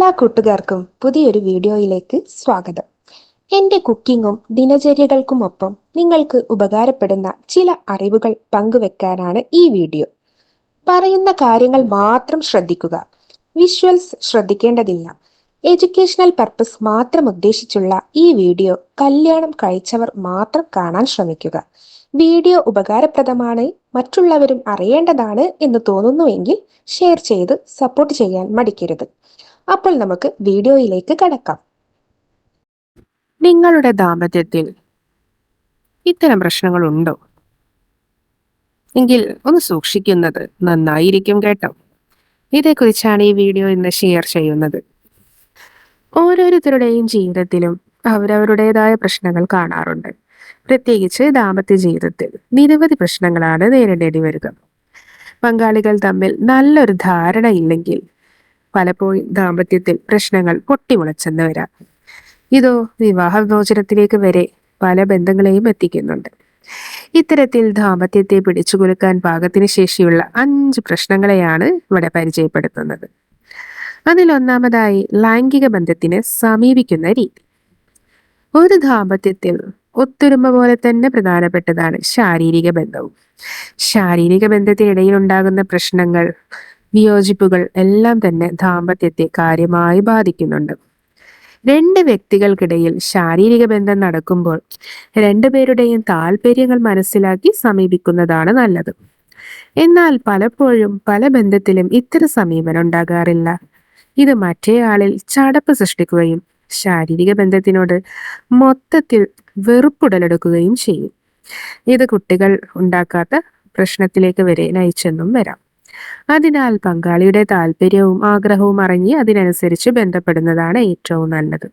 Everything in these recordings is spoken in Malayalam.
എല്ലാ കൂട്ടുകാർക്കും പുതിയൊരു വീഡിയോയിലേക്ക് സ്വാഗതം. എൻ്റെ കുക്കിങ്ങും ദിനചര്യകൾക്കുമൊപ്പം നിങ്ങൾക്ക് ഉപകാരപ്പെടുന്ന ചില അറിവുകൾ പങ്കുവെക്കാനാണ് ഈ വീഡിയോ. പറയുന്ന കാര്യങ്ങൾ മാത്രം ശ്രദ്ധിക്കുക. വിഷ്വൽസ് ശ്രദ്ധിക്കേണ്ടതില്ല. എഡ്യൂക്കേഷണൽ പർപ്പസ് മാത്രം ഉദ്ദേശിച്ചുള്ള ഈ വീഡിയോ കല്യാണം കഴിച്ചവർ മാത്രം കാണാൻ ശ്രമിക്കുക. വീഡിയോ ഉപകാരപ്രദമാണ്, മറ്റുള്ളവരും അറിയേണ്ടതാണ് എന്ന് തോന്നുന്നുവെങ്കിൽ ഷെയർ ചെയ്ത് സപ്പോർട്ട് ചെയ്യാൻ മടിക്കരുത്. അപ്പോൾ നമുക്ക് വീഡിയോയിലേക്ക് കടക്കാം. നിങ്ങളുടെ ദാമ്പത്യത്തിൽ ഇത്തരം പ്രശ്നങ്ങളുണ്ടോ? എങ്കിൽ ഒന്ന് സൂക്ഷിക്കുന്നത് നന്നായിരിക്കും കേട്ടോ. ഇതേക്കുറിച്ചാണ് ഈ വീഡിയോ ഇന്ന് ഷെയർ ചെയ്യുന്നത്. ഓരോരുത്തരുടെയും ജീവിതത്തിലും അവരവരുടേതായ പ്രശ്നങ്ങൾ കാണാറുണ്ട്. പ്രത്യേകിച്ച് ദാമ്പത്യ ജീവിതത്തിൽ നിരവധി പ്രശ്നങ്ങളാണ് നേരിടേണ്ടി വരിക. പങ്കാളികൾ തമ്മിൽ നല്ലൊരു ധാരണയില്ലെങ്കിൽ പലപ്പോഴും ദാമ്പത്യത്തിൽ പ്രശ്നങ്ങൾ പൊട്ടിമുളച്ചെന്ന് വരാം. ഇതോ വിവാഹമോചനത്തിലേക്ക് വരെ പല ബന്ധങ്ങളെയും എത്തിക്കുന്നുണ്ട്. ഇത്തരത്തിൽ ദാമ്പത്യത്തെ പിടിച്ചുകുലുക്കാൻ പാകത്തിന് ശേഷിയുള്ള 5 പ്രശ്നങ്ങളെയാണ് ഇവിടെ പരിചയപ്പെടുത്തുന്നത്. അതിലൊന്നാമതായി ലൈംഗിക ബന്ധത്തിനെ സമീപിക്കുന്ന രീതി. ഒരു ദാമ്പത്യത്തിൽ ഒത്തൊരുമ പോലെ തന്നെ പ്രധാനപ്പെട്ടതാണ് ശാരീരിക ബന്ധവും. ശാരീരിക ബന്ധത്തിനിടയിൽ ഉണ്ടാകുന്ന പ്രശ്നങ്ങൾ, വിയോജിപ്പുകൾ എല്ലാം തന്നെ ദാമ്പത്യത്തെ കാര്യമായി ബാധിക്കുന്നുണ്ട്. രണ്ട് വ്യക്തികൾക്കിടയിൽ ശാരീരിക ബന്ധം നടക്കുമ്പോൾ രണ്ടുപേരുടെയും താല്പര്യങ്ങൾ മനസ്സിലാക്കി സമീപിക്കുന്നതാണ് നല്ലത്. എന്നാൽ പലപ്പോഴും പല ബന്ധത്തിലും ഇത്തരം സമീപനം ഉണ്ടാകാറില്ല. ഇത് മറ്റേയാളിൽ ചടപ്പ് സൃഷ്ടിക്കുകയും ശാരീരിക ബന്ധത്തിനോട് മൊത്തത്തിൽ വെറുപ്പുടലെടുക്കുകയും ചെയ്യും. ഇത് കുട്ടികൾ ഉണ്ടാക്കാത്ത പ്രശ്നത്തിലേക്ക് വരെ നയിച്ചെന്നും വരാം. അതിനാൽ പങ്കാളിയുടെ താല്പര്യവും ആഗ്രഹവും അറിഞ്ഞ് അതിനനുസരിച്ച് ബന്ധപ്പെടുന്നതാണ് ഏറ്റവും നല്ലത്.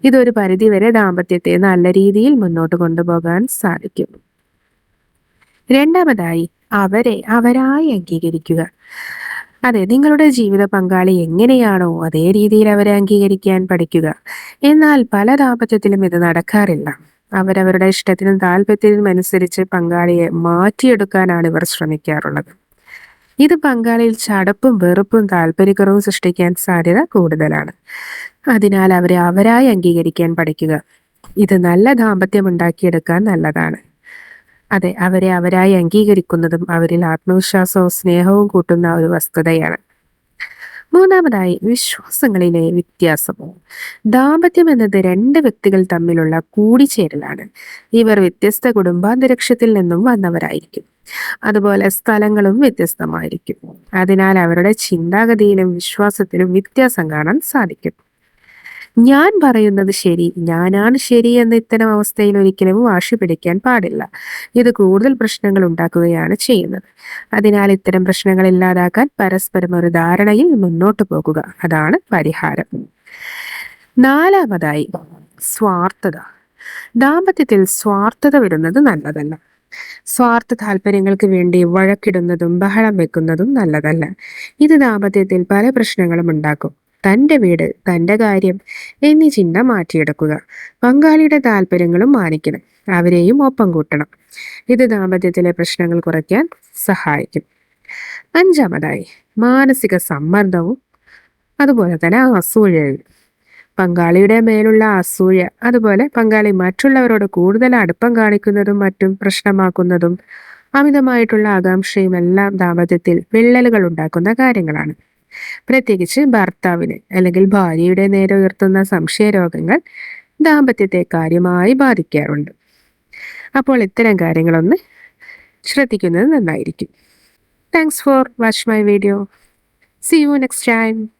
ഇതൊരു പരിധിവരെ ദാമ്പത്യത്തെ നല്ല രീതിയിൽ മുന്നോട്ട് കൊണ്ടുപോകാൻ സാധിക്കും. രണ്ടാമതായി അവരെ അവരായി അംഗീകരിക്കുക. അതെ, നിങ്ങളുടെ ജീവിത പങ്കാളി എങ്ങനെയാണോ അതേ രീതിയിൽ അവരെ അംഗീകരിക്കാൻ പഠിക്കുക. എന്നാൽ പല ദാമ്പത്യത്തിലും ഇത് നടക്കാറില്ല. അവരവരുടെ ഇഷ്ടത്തിനും താല്പര്യത്തിനും അനുസരിച്ച് പങ്കാളിയെ മാറ്റിയെടുക്കാനാണ് ഇവർ ശ്രമിക്കാറുള്ളത്. ഇത് പങ്കാളിയിൽ ചടപ്പും വെറുപ്പും താല്പര്യക്കുറവും സൃഷ്ടിക്കാൻ സാധ്യത കൂടുതലാണ്. അതിനാൽ അവരെ അവരായി അംഗീകരിക്കാൻ പഠിക്കുക. ഇത് നല്ല ദാമ്പത്യം ഉണ്ടാക്കിയെടുക്കാൻ നല്ലതാണ്. അതെ, അവരെ അവരായി അംഗീകരിക്കുന്നതും അവരിൽ ആത്മവിശ്വാസവും സ്നേഹവും കൂട്ടുന്ന ഒരു വസ്തുതയാണ്. മൂന്നാമതായി വിശ്വാസങ്ങളിലെ വ്യത്യാസം. ദാമ്പത്യം എന്നത് രണ്ട് വ്യക്തികൾ തമ്മിലുള്ള കൂടിച്ചേരലാണ്. ഇവർ വ്യത്യസ്ത കുടുംബാന്തരീക്ഷത്തിൽ നിന്നും വന്നവരായിരിക്കും. അതുപോലെ സ്ഥലങ്ങളും വ്യത്യസ്തമായിരിക്കും. അതിനാൽ അവരുടെ ചിന്താഗതിയിലും വിശ്വാസത്തിലും വ്യത്യാസം കാണാൻ സാധിക്കും. ഞാൻ പറയുന്നത് ശരി, ഞാനാണ് ശരി എന്ന ഇത്തരം അവസ്ഥയിൽ ഒരിക്കലും വാശി പിടിക്കാൻ പാടില്ല. ഇത് കൂടുതൽ പ്രശ്നങ്ങൾ ഉണ്ടാക്കുകയാണ് ചെയ്യുന്നത്. അതിനാൽ ഇത്തരം പ്രശ്നങ്ങൾ ഇല്ലാതാക്കാൻ പരസ്പരം ഒരു ധാരണയിൽ മുന്നോട്ട് പോകുക, അതാണ് പരിഹാരം. നാലാമതായി സ്വാർത്ഥത. ദാമ്പത്യത്തിൽ സ്വാർത്ഥത വരുന്നത് നല്ലതല്ല. സ്വാർത്ഥ താല്പര്യങ്ങൾക്ക് വേണ്ടി വഴക്കിടുന്നതും ബഹളം വെക്കുന്നതും നല്ലതല്ല. ഇത് ദാമ്പത്യത്തിൽ പല പ്രശ്നങ്ങളും ഉണ്ടാക്കും. തൻ്റെ വീട്, തൻ്റെ കാര്യം എന്നീ ചിന്ത മാറ്റിയെടുക്കുക. പങ്കാളിയുടെ താല്പര്യങ്ങളും മാനിക്കണം, അവരെയും ഒപ്പം കൂട്ടണം. ഇത് ദാമ്പത്യത്തിലെ പ്രശ്നങ്ങൾ കുറയ്ക്കാൻ സഹായിക്കും. അഞ്ചാമതായി മാനസിക സമ്മർദ്ദവും അതുപോലെ തന്നെ അസൂയയും. പങ്കാളിയുടെ മേലുള്ള അസൂയ, അതുപോലെ പങ്കാളി മറ്റുള്ളവരോട് കൂടുതൽ അടുപ്പം കാണിക്കുന്നതും മറ്റും പ്രശ്നമാക്കുന്നതും അമിതമായിട്ടുള്ള ആകാംക്ഷയും എല്ലാം ദാമ്പത്യത്തിൽ വിള്ളലുകൾ ഉണ്ടാക്കുന്ന കാര്യങ്ങളാണ്. പ്രത്യേകിച്ച് ഭർത്താവിന് അല്ലെങ്കിൽ ഭാര്യയുടെ നേരെ ഉയർത്തുന്ന സംശയരോഗങ്ങൾ ദാമ്പത്യത്തെ കാര്യമായി ബാധിക്കാറുണ്ട്. അപ്പോൾ ഇത്തരം കാര്യങ്ങളൊന്ന് ശ്രദ്ധിക്കുന്നത് നന്നായിരിക്കും. Thanks for watch my video. See you next time.